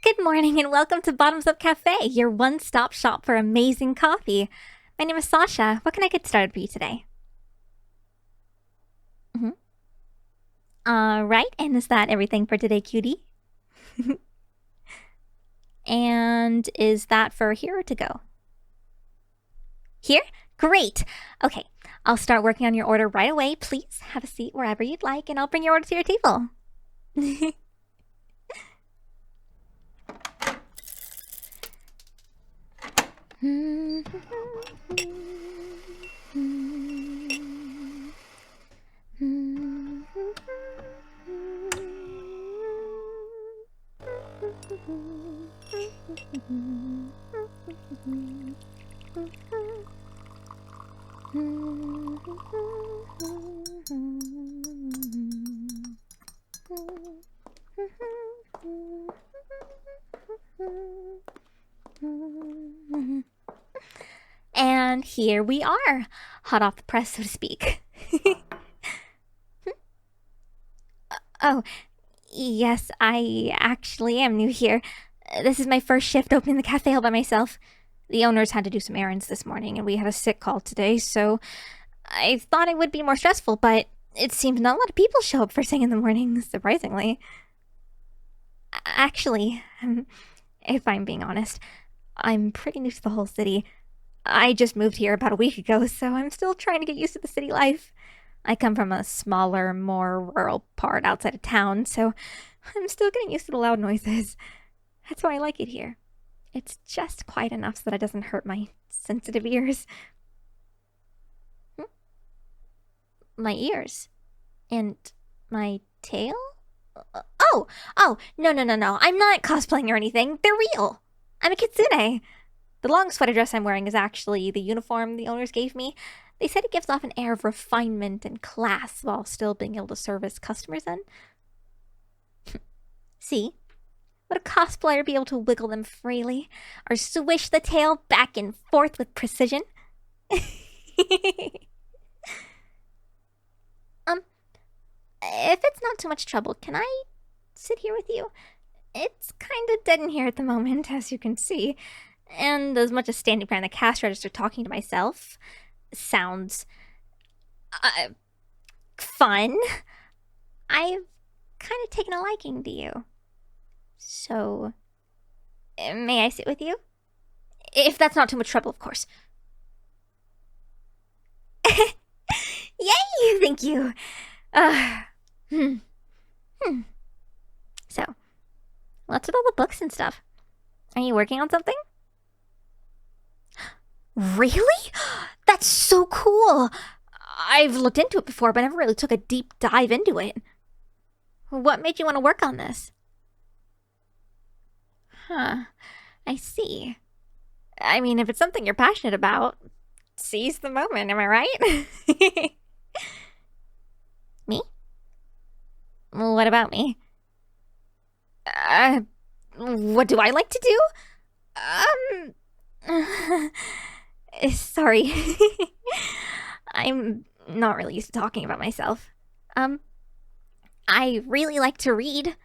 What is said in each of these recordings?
Good morning and welcome to Bottoms Up Cafe, your one-stop shop for amazing coffee. My name is Sasha. What can I get started for you today? All right, and is that everything for today, cutie? And is that for here or to go? Here? Great. Okay, I'll start working on your order right away. Please have a seat wherever you'd like, and I'll bring your order to your table. And here we are, hot off the press, so to speak. Oh, yes, I actually am new here. This is my first shift opening the cafe all by myself. The owners had to do some errands this morning, and we had a sick call today, so I thought it would be more stressful, but it seems not a lot of people show up first thing in the morning, surprisingly. Actually, if I'm being honest, I'm pretty new to the whole city. I just moved here about a week ago, so I'm still trying to get used to the city life. I come from a smaller, more rural part outside of town, so I'm still getting used to the loud noises. That's why I like it here. It's just quiet enough so that it doesn't hurt my sensitive ears. My ears? And my tail? No. I'm not cosplaying or anything. They're real. I'm a kitsune. The long sweater dress I'm wearing is actually the uniform the owners gave me. They said it gives off an air of refinement and class while still being able to service customers in. See? Would a cosplayer be able to wiggle them freely? Or swish the tail back and forth with precision? If it's not too much trouble, can I sit here with you? It's kind of dead in here at the moment, as you can see. And as much as standing behind the cash register talking to myself sounds fun, I've kind of taken a liking to you. So, may I sit with you? If that's not too much trouble, of course. Yay! Thank you. So, what's with all the books and stuff? Are you working on something? Really? That's so cool! I've looked into it before, but never really took a deep dive into it. What made you want to work on this? Huh. I see. I mean, if it's something you're passionate about, seize the moment, am I right? Me? What about me? What do I like to do? Sorry. I'm not really used to talking about myself. I really like to read.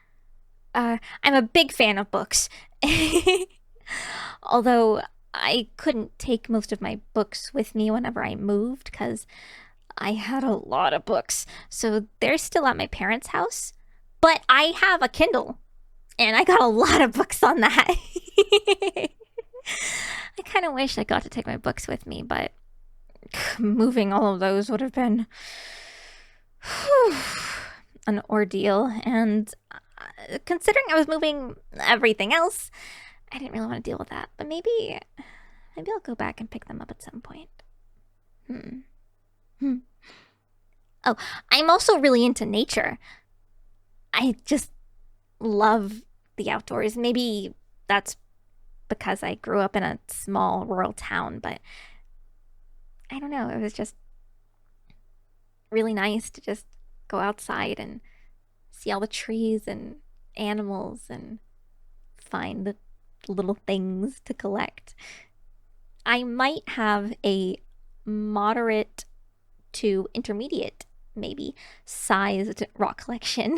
I'm a big fan of books. Although I couldn't take most of my books with me whenever I moved because I had a lot of books. So they're still at my parents' house. But I have a Kindle. And I got a lot of books on that. I kind of wish I got to take my books with me, but moving all of those would have been an ordeal. And considering I was moving everything else, I didn't really want to deal with that. But maybe I'll go back and pick them up at some point. Oh, I'm also really into nature. I just love the outdoors. Maybe that's because I grew up in a small rural town, but I don't know. It was just really nice to just go outside and see all the trees and animals and find the little things to collect. I might have a moderate to intermediate, maybe, sized rock collection.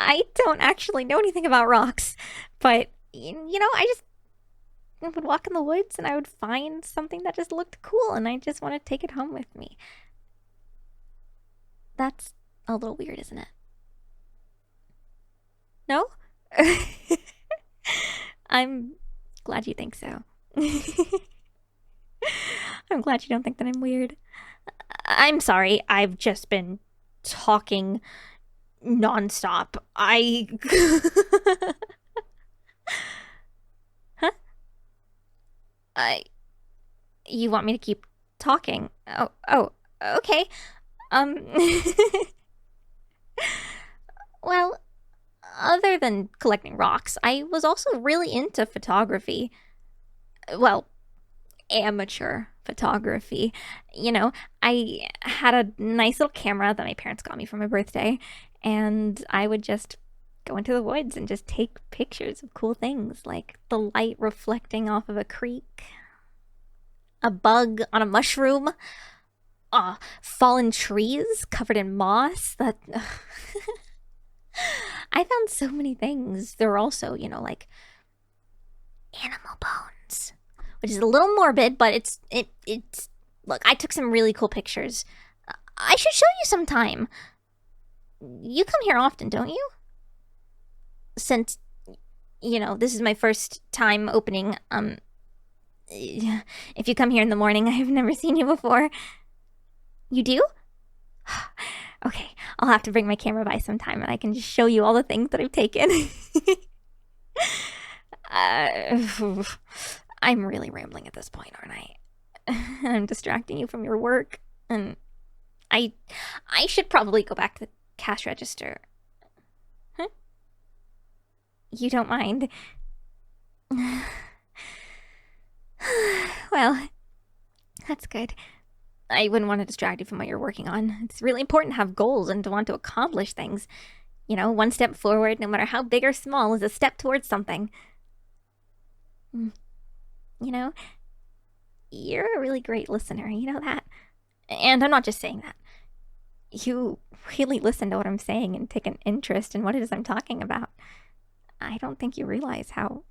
I don't actually know anything about rocks, but I just would walk in the woods and I would find something that just looked cool and I just want to take it home with me. That's a little weird, isn't it? No? I'm glad you think so. I'm glad you don't think that I'm weird. I'm sorry, I've just been talking nonstop. Huh? I. You want me to keep talking? Oh, okay. Um. Well, other than collecting rocks, I was also really into photography. Well, amateur photography. I had a nice little camera that my parents got me for my birthday, and I would just go into the woods and just take pictures of cool things like the light reflecting off of a creek, a bug on a mushroom, fallen trees covered in moss. That I found so many things. There were also, like animal bones, which is a little morbid, but it's look, I took some really cool pictures. I should show you sometime. You come here often, don't you? Since this is my first time opening, if you come here in the morning, I've never seen you before. You do? Okay, I'll have to bring my camera by sometime and I can just show you all the things that I've taken. I'm really rambling at this point, aren't I? I'm distracting you from your work, and I should probably go back to the cash register. Huh? You don't mind? Well, that's good. I wouldn't want to distract you from what you're working on. It's really important to have goals and to want to accomplish things. One step forward, no matter how big or small, is a step towards something. You know, you're a really great listener, you know that? And I'm not just saying that. You really listen to what I'm saying and take an interest in what it is I'm talking about. I don't think you realize how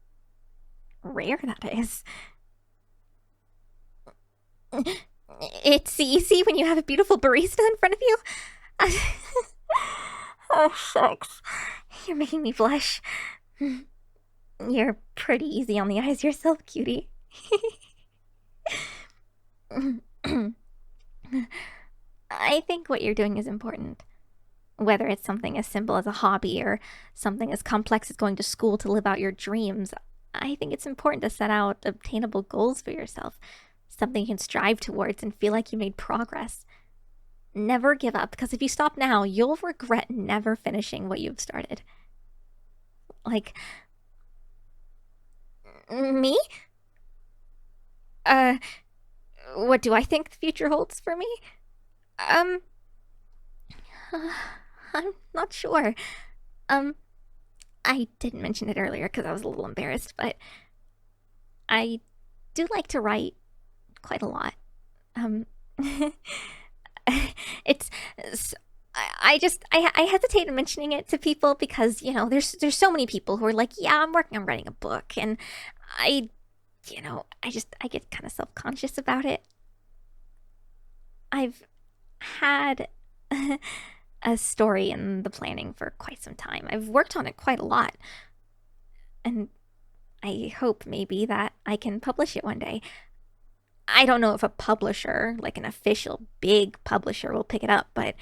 rare that is. It's easy when you have a beautiful barista in front of you. Oh, shucks. You're making me blush. You're pretty easy on the eyes yourself, cutie. I think what you're doing is important. Whether it's something as simple as a hobby or something as complex as going to school to live out your dreams, I think it's important to set out obtainable goals for yourself, something you can strive towards and feel like you made progress. Never give up, because if you stop now, you'll regret never finishing what you've started. Like, me? What do I think the future holds for me? Um, I'm not sure. Um, I didn't mention it earlier because I was a little embarrassed, but I do like to write quite a lot. Um, it's I hesitate in mentioning it to people because there's so many people who are like, yeah, I'm working on writing a book, and I I get kind of self-conscious about it. I've had a story in the planning for quite some time. I've worked on it quite a lot, and I hope maybe that I can publish it one day. I don't know if a publisher, like an official big publisher, will pick it up, but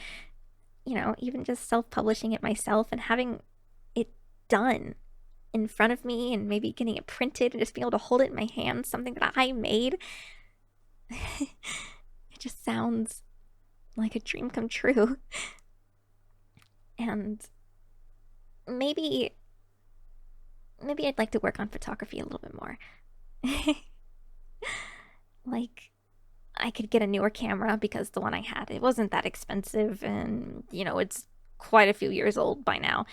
even just self-publishing it myself and having it done in front of me and maybe getting it printed and just being able to hold it in my hands, something that I made, it just sounds like a dream come true. And maybe I'd like to work on photography a little bit more. Like, I could get a newer camera because the one I had, it wasn't that expensive, and it's quite a few years old by now.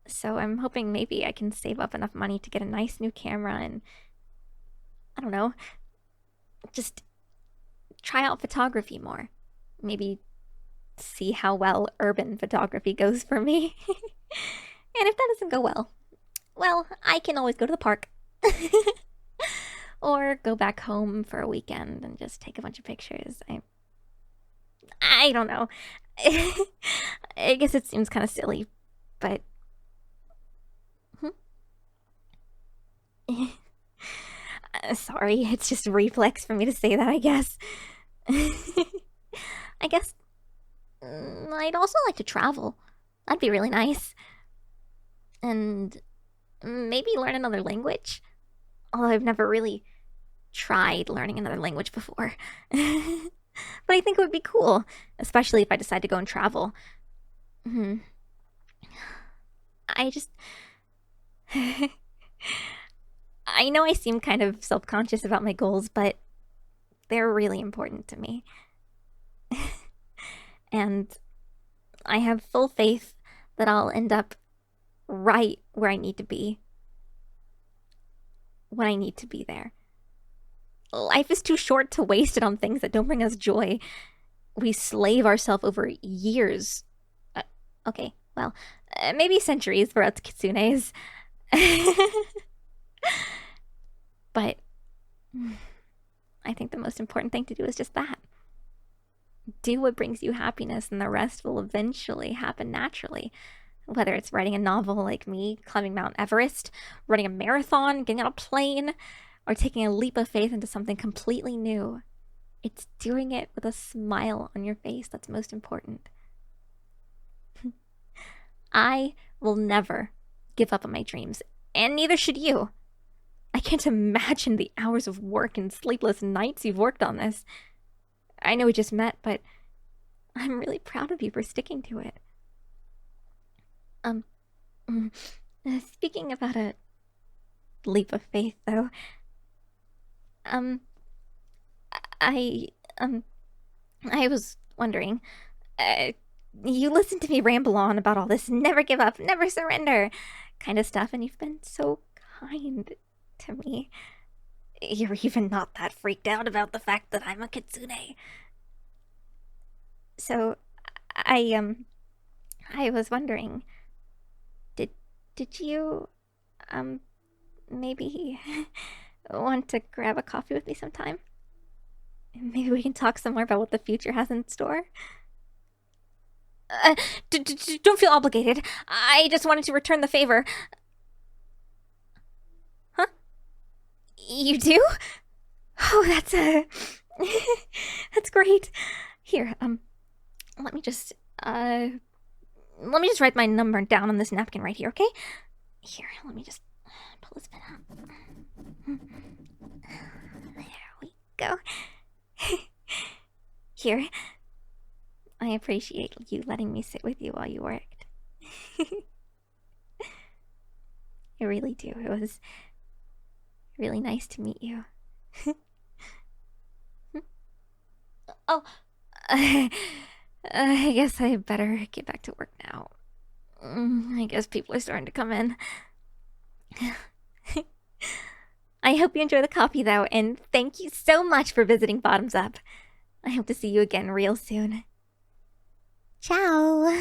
So I'm hoping maybe I can save up enough money to get a nice new camera and, I don't know, just try out photography more. Maybe see how well urban photography goes for me. And if that doesn't go well, well, I can always go to the park. Or go back home for a weekend and just take a bunch of pictures. I don't know. I guess it seems kind of silly, but sorry, it's just a reflex for me to say that, I guess. I guess I'd also like to travel. That'd be really nice. And maybe learn another language. Although I've never really tried learning another language before. But I think it would be cool, especially if I decide to go and travel. I just. I know I seem kind of self conscious about my goals, but they're really important to me. And I have full faith that I'll end up right where I need to be when I need to be there. Life is too short to waste it on things that don't bring us joy. We slave ourselves over years. Okay, well, maybe centuries for us kitsunes. But I think the most important thing to do is just that. Do what brings you happiness, and the rest will eventually happen naturally. Whether it's writing a novel like me, climbing Mount Everest, running a marathon, getting on a plane, or taking a leap of faith into something completely new. It's doing it with a smile on your face that's most important. I will never give up on my dreams, and neither should you. I can't imagine the hours of work and sleepless nights you've worked on this. I know we just met, but I'm really proud of you for sticking to it. Speaking about a leap of faith, though, I was wondering, you listened to me ramble on about all this never give up, never surrender kind of stuff, and you've been so kind to me. You're even not that freaked out about the fact that I'm a kitsune. So, I was wondering, did you, maybe want to grab a coffee with me sometime? Maybe we can talk some more about what the future has in store? Don't feel obligated. I just wanted to return the favor. Huh? You do? Oh, that's that's great. Here, let me just write my number down on this napkin right here, okay? Here, let me just pull this pen out. There we go. Here. I appreciate you letting me sit with you while you worked. I really do. It was really nice to meet you. Oh, I guess I better get back to work now. I guess people are starting to come in. I hope you enjoy the coffee, though, and thank you so much for visiting Bottoms Up. I hope to see you again real soon. Ciao!